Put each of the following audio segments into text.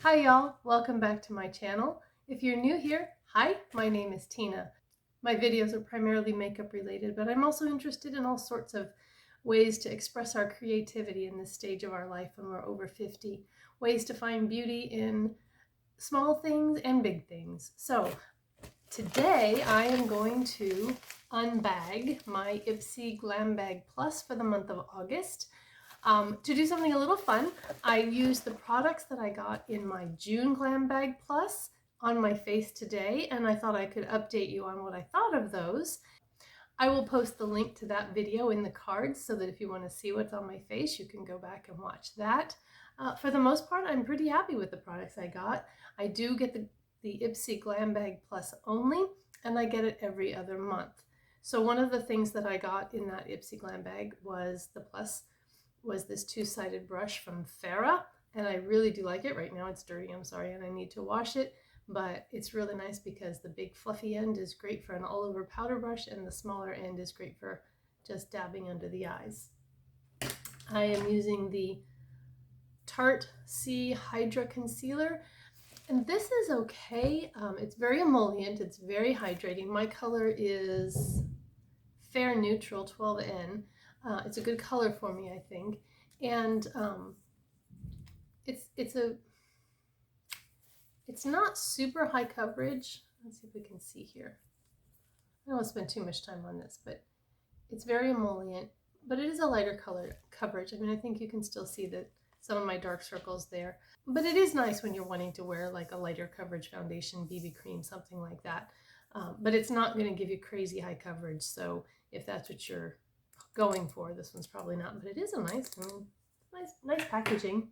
Hi y'all, welcome back to my channel. If you're new here, hi, my name is Tina. My videos are primarily makeup related, but I'm also interested in all sorts of ways to express our creativity in this stage of our life when we're over 50. Ways to find beauty in small things and big things. So today I am going to unbag my Ipsy Glam Gag Plus for the month of August. To do something a little fun, I used the products that I got in my June Glam Bag Plus on my face today, and I thought I could update you on what I thought of those. I will post the link to that video in the cards so that if you want to see what's on my face, you can go back and watch that. For the most part, I'm pretty happy with the products I got. I do get the Ipsy Glam Bag Plus only, and I get it every other month. So one of the things that I got in that Ipsy Glam Bag was the Plus was this two-sided brush from Farrah, and I really do like it. Right now it's dirty, I'm sorry, and I need to wash it, but it's really nice because the big fluffy end is great for an all-over powder brush and the smaller end is great for just dabbing under the eyes. I am using the Tarte C Hydra Concealer, and this is okay. It's very emollient, it's very hydrating. My color is Fair Neutral 12N. It's a good color for me, I think, and it's not super high coverage. Let's see if we can see here. I don't want to spend too much time on this, but it's very emollient, but it is a lighter color coverage. I mean, I think you can still see that some of my dark circles there, but it is nice when you're wanting to wear like a lighter coverage foundation, BB cream, something like that. But it's not going to give you crazy high coverage, so if that's what you're going for, this one's probably not, but it is a nice packaging.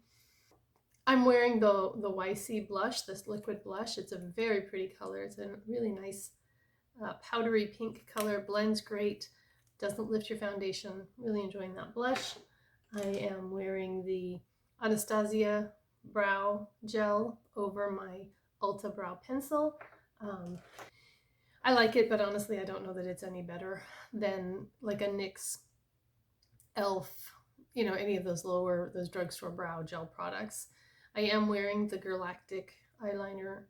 I'm wearing the YC blush, this liquid blush. It's a very pretty color. It's a really nice powdery pink color, blends great, doesn't lift your foundation. Really enjoying that blush. I am wearing the Anastasia brow gel over my Ulta brow pencil. I like it, but honestly I don't know that it's any better than like a NYX Elf, you know, any of those drugstore brow gel products. I am wearing the Galactic eyeliner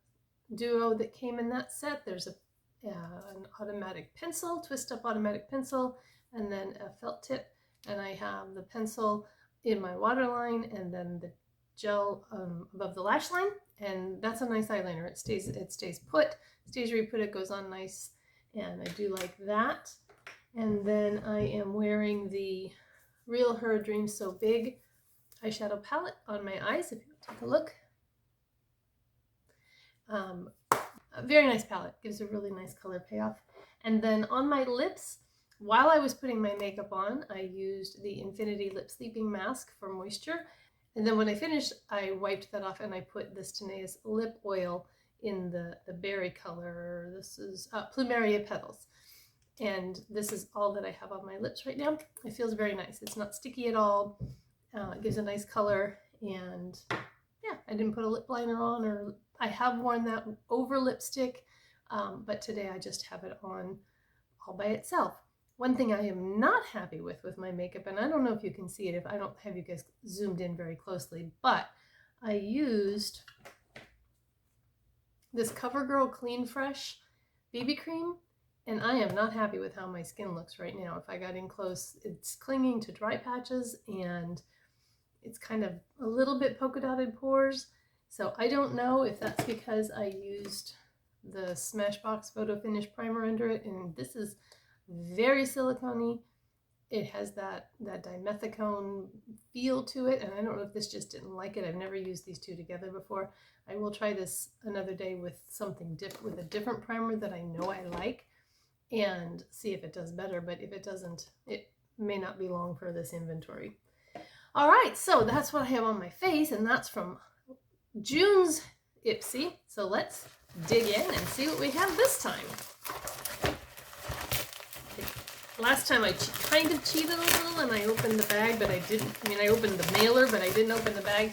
duo that came in that set. There's an automatic pencil, twist up automatic pencil, and then a felt tip. And I have the pencil in my waterline and then the gel above the lash line. And that's a nice eyeliner. It stays put, stays where you put it, goes on nice. And I do like that. And then I am wearing the Real Her Dreams So Big eyeshadow palette on my eyes, if you take a look. A very nice palette, gives a really nice color payoff. And then on my lips, while I was putting my makeup on, I used the Infinity Lip Sleeping Mask for moisture. And then when I finished, I wiped that off and I put this Tenaeus lip oil in the berry color. This is Plumeria Petals. And this is all that I have on my lips right now. It feels very nice. It's not sticky at all. It gives a nice color, and yeah, I didn't put a lip liner on, or I have worn that over lipstick, but today I just have it on all by itself. One thing I am not happy with my makeup, and I don't know if you can see it if I don't have you guys zoomed in very closely, but I used this CoverGirl Clean Fresh BB cream, and I am not happy with how my skin looks right now. If I got in close, it's clinging to dry patches and it's kind of a little bit polka dotted pores. So I don't know if that's because I used the Smashbox Photo Finish Primer under it, and this is very silicone-y. It has that dimethicone feel to it, and I don't know if this just didn't like it. I've never used these two together before. I will try this another day with something different, with a different primer that I know I like, and see if it does better. But if it doesn't, it may not be long for this inventory. All right, so that's what I have on my face, and that's from June's Ipsy. So let's dig in and see what we have this time. Last time I kind of cheated a little and I opened the bag, but I didn't. I mean, I opened the mailer, but I didn't open the bag.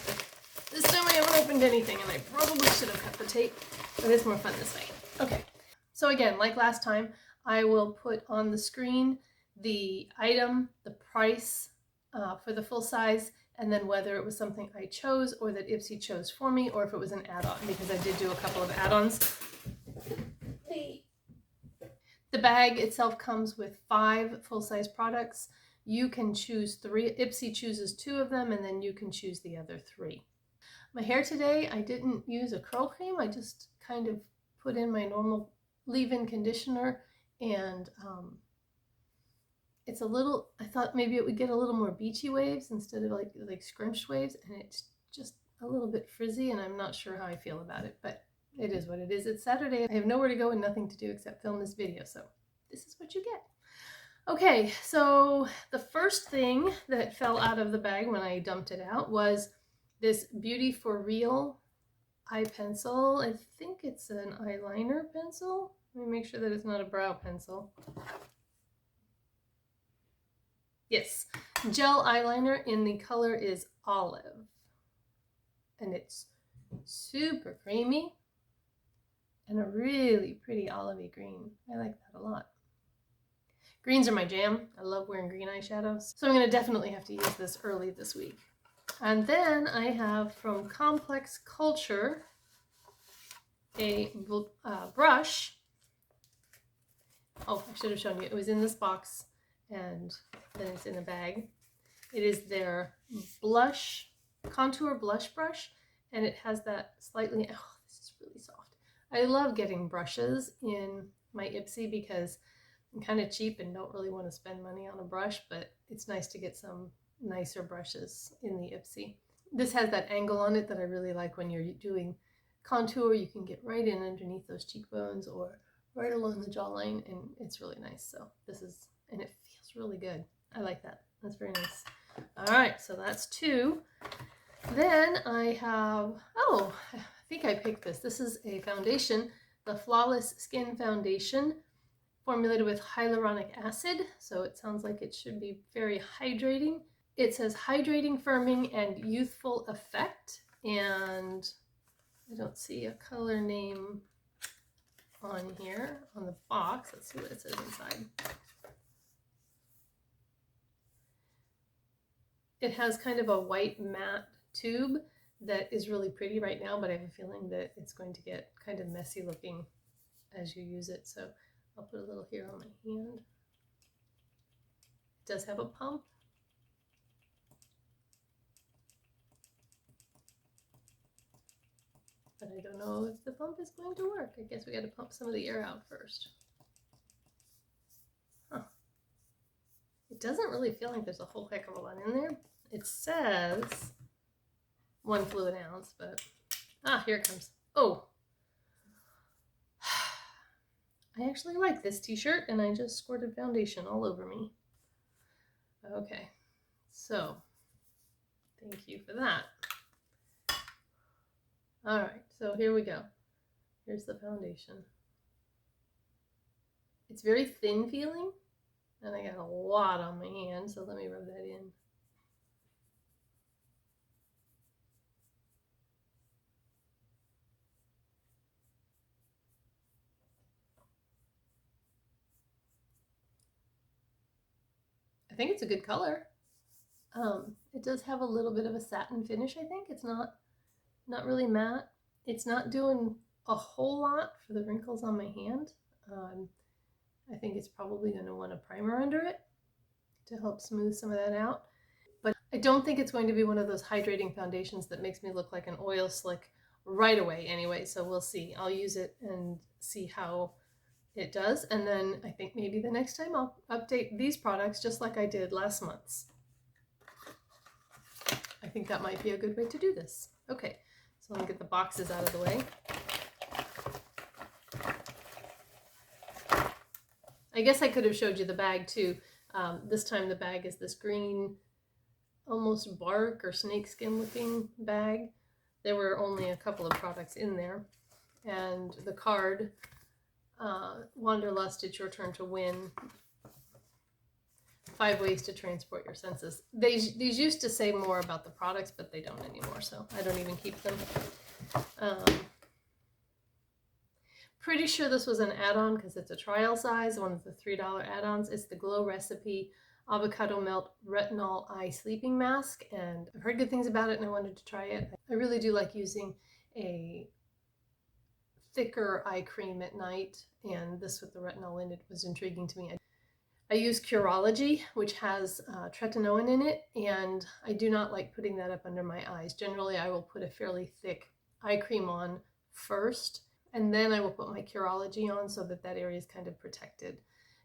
This time I haven't opened anything, and I probably should have cut the tape, but it's more fun this way. Okay, so again, like last time, I will put on the screen the item, the price for the full size, and then whether it was something I chose or that Ipsy chose for me, or if it was an add-on, because I did do a couple of add-ons. The bag itself comes with 5 full-size products. You can choose 3. Ipsy chooses 2 of them, and then you can choose the other 3. My hair today, I didn't use a curl cream. I just kind of put in my normal leave-in conditioner, and it's a little, I thought maybe it would get a little more beachy waves instead of like scrunched waves, and it's just a little bit frizzy, and I'm not sure how I feel about it, but it is what it is. It's Saturday. I have nowhere to go and nothing to do except film this video, so this is what you get. Okay, so the first thing that fell out of the bag when I dumped it out was this Beauty for Real eye pencil. I think it's an eyeliner pencil. Let me make sure that it's not a brow pencil. Yes, gel eyeliner, in the color is Olive. And it's super creamy and a really pretty olivey green. I like that a lot. Greens are my jam. I love wearing green eyeshadows. So I'm going to definitely have to use this early this week. And then I have from Complex Culture a brush. Oh, I should have shown you. It was in this box and then it's in a bag. It is their blush, contour blush brush, and it has that slightly, oh, this is really soft. I love getting brushes in my Ipsy because I'm kind of cheap and don't really want to spend money on a brush, but it's nice to get some nicer brushes in the Ipsy. This has that angle on it that I really like when you're doing contour. You can get right in underneath those cheekbones or right along the jawline, and it's really nice. So this is, and it feels really good. I like that. That's very nice. All right, so that's 2. Then I have, oh, I think I picked this. This is a foundation, the Flawless Skin Foundation, formulated with hyaluronic acid. So it sounds like it should be very hydrating. It says hydrating, firming, and youthful effect. And I don't see a color name on here on the box. Let's see what it says inside. It has kind of a white matte tube that is really pretty right now, but I have a feeling that it's going to get kind of messy looking as you use it. So I'll put a little here on my hand. It does have a pump. But I don't know if the pump is going to work. I guess we got to pump some of the air out first. Huh. It doesn't really feel like there's a whole heck of a lot in there. It says 1 fluid ounce, but here it comes. Oh, I actually like this t-shirt, and I just squirted foundation all over me. Okay, so thank you for that. All right, so here we go. Here's the foundation. It's very thin feeling, and I got a lot on my hand, so let me rub that in. I think it's a good color. It does have a little bit of a satin finish, I think. It's not really matte. It's not doing a whole lot for the wrinkles on my hand. I think it's probably going to want a primer under it to help smooth some of that out. But I don't think it's going to be one of those hydrating foundations that makes me look like an oil slick right away anyway, so we'll see. I'll use it and see how it does, and then I think maybe the next time I'll update these products just like I did last month's. I think that might be a good way to do this. Okay, so let me get the boxes out of the way. I guess I could have showed you the bag too. This time the bag is this green, almost bark or snakeskin looking bag. There were only a couple of products in there. And the card, Wanderlust, it's your turn to win. 5 ways to transport your senses. These used to say more about the products, but they don't anymore, so I don't even keep them. Pretty sure this was an add-on because it's a trial size, one of the $3 add-ons. It's the Glow Recipe Avocado Melt Retinol Eye Sleeping Mask, and I've heard good things about it and I wanted to try it. I really do like using a thicker eye cream at night, and this with the retinol in it was intriguing to me. I use Curology, which has tretinoin in it, and I do not like putting that up under my eyes. Generally, I will put a fairly thick eye cream on first, and then I will put my Curology on so that that area is kind of protected.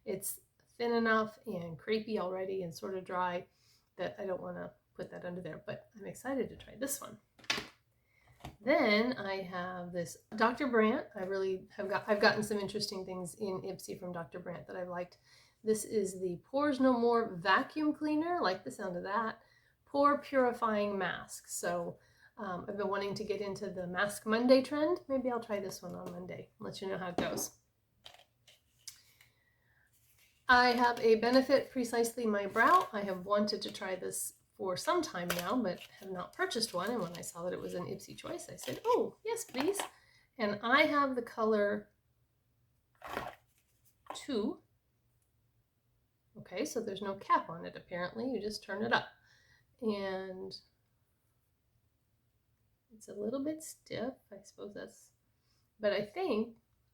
It's thin enough and crepey already and sort of dry that I don't want to put that under there, but I'm excited to try this one. Then I have this Dr. Brandt. I've gotten some interesting things in Ipsy from Dr. Brandt that I've liked. This is the Pores No More Vacuum Cleaner. I like the sound of that. Pore Purifying Mask. So I've been wanting to get into the Mask Monday trend. Maybe I'll try this one on Monday. Let you know how it goes. I have a Benefit Precisely My Brow. I have wanted to try this for some time now, but have not purchased one. And when I saw that it was an Ipsy choice, I said, oh, yes, please. And I have the color 2. Okay, so there's no cap on it, apparently. You just turn it up. And it's a little bit stiff. I suppose that's... But I think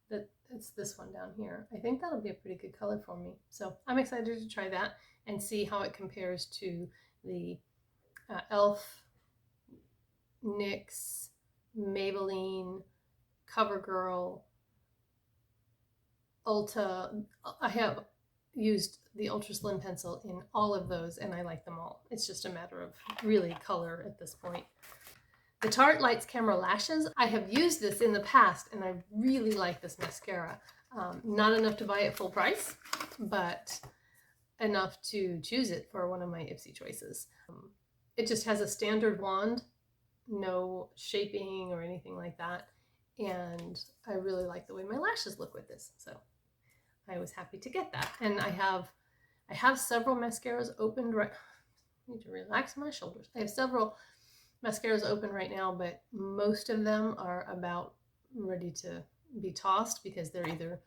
that it's this one down here. I think that'll be a pretty good color for me. So I'm excited to try that and see how it compares to the e.l.f., NYX, Maybelline, CoverGirl, Ulta. I have used the Ultra Slim pencil in all of those and I like them all. It's just a matter of really color at this point. The Tarte Lights Camera Lashes. I have used this in the past and I really like this mascara. Not enough to buy it full price, but enough to choose it for one of my Ipsy choices. It just has a standard wand, no shaping or anything like that. And I really like the way my lashes look with this. So I was happy to get that. And I have several mascaras opened right. I need to relax my shoulders. I have several mascaras open right now, but most of them are about ready to be tossed because they're either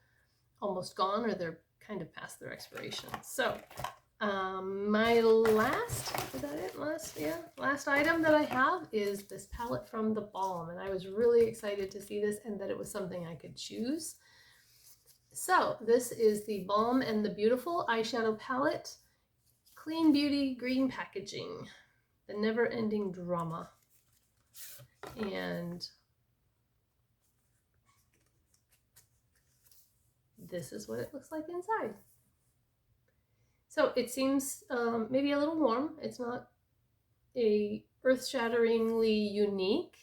almost gone or they're kind of past their expiration. So my last item that I have is this palette from The Balm, and I was really excited to see this and that it was something I could choose. So this is the Balm and the Beautiful eyeshadow palette, Clean Beauty green packaging, the never-ending drama, and this is what it looks like inside. So it seems maybe a little warm. It's not a earth-shatteringly unique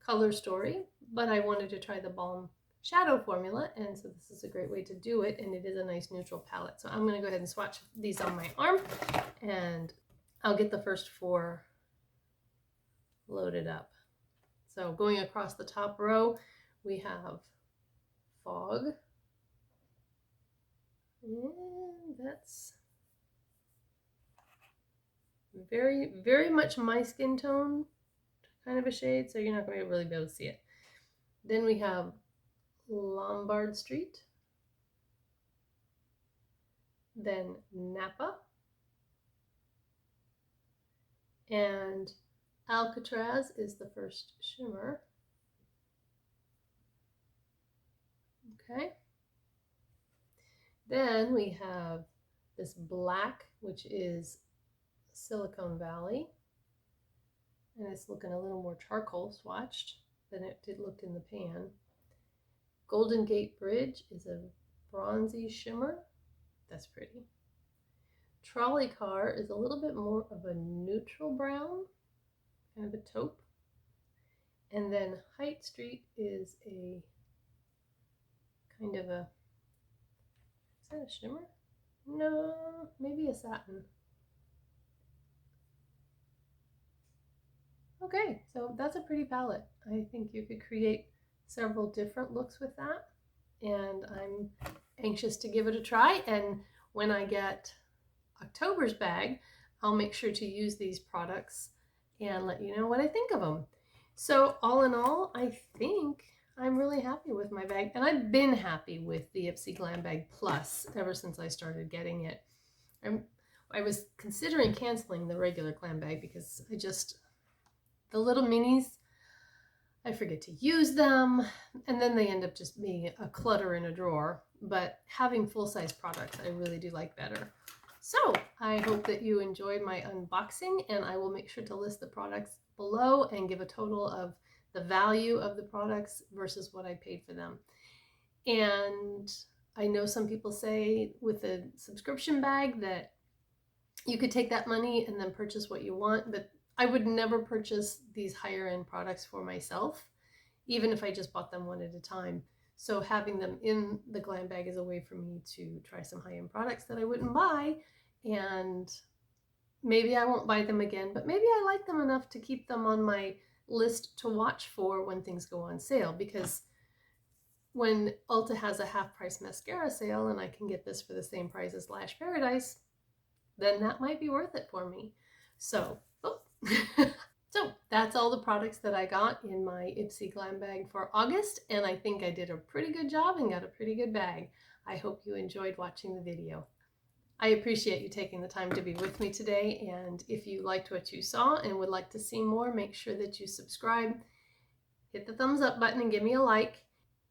color story, but I wanted to try the Balm shadow formula, and so this is a great way to do it, and it is a nice neutral palette. So I'm going to go ahead and swatch these on my arm, and I'll get the first 4 loaded up. So going across the top row, we have Fog. And that's very, very much my skin tone kind of a shade, so you're not going to really be able to see it. Then we have Lombard Street, then Napa, and Alcatraz is the first shimmer. Okay. Then we have this black, which is Silicon Valley, and it's looking a little more charcoal swatched than it did look in the pan. Golden Gate Bridge is a bronzy shimmer. That's pretty. Trolley Car is a little bit more of a neutral brown, kind of a taupe. And then Height Street is a kind of a, is that a shimmer? No, maybe a satin. Okay, so that's a pretty palette. I think you could create several different looks with that, and I'm anxious to give it a try. And when I get October's bag, I'll make sure to use these products and let you know what I think of them. So all in all, I think I'm really happy with my bag, and I've been happy with the Ipsy Glam Bag Plus ever since I started getting it. I was considering canceling the regular glam bag because the little minis, I forget to use them, and then they end up just being a clutter in a drawer. But having full-size products, I really do like better. So I hope that you enjoyed my unboxing, and I will make sure to list the products below and give a total of the value of the products versus what I paid for them. And I know some people say with a subscription bag that you could take that money and then purchase what you want, but I would never purchase these higher end products for myself, even if I just bought them one at a time. So having them in the glam bag is a way for me to try some high-end products that I wouldn't buy, and maybe I won't buy them again, but maybe I like them enough to keep them on my list to watch for when things go on sale, because when Ulta has a half-price mascara sale and I can get this for the same price as Lash Paradise, then that might be worth it for me. So, so that's all the products that I got in my Ipsy Glam bag for August, and I think I did a pretty good job and got a pretty good bag. I hope you enjoyed watching the video. I appreciate you taking the time to be with me today, and if you liked what you saw and would like to see more, make sure that you subscribe, hit the thumbs up button and give me a like,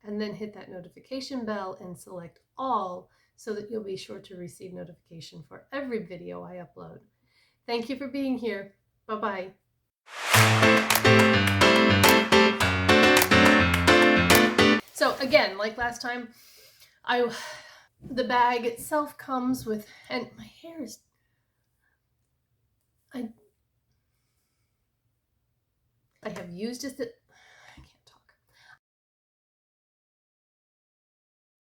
and then hit that notification bell and select all so that you'll be sure to receive notification for every video I upload. Thank you for being here. Bye-bye. So again, like last time, the bag itself comes with, and my hair is, I have used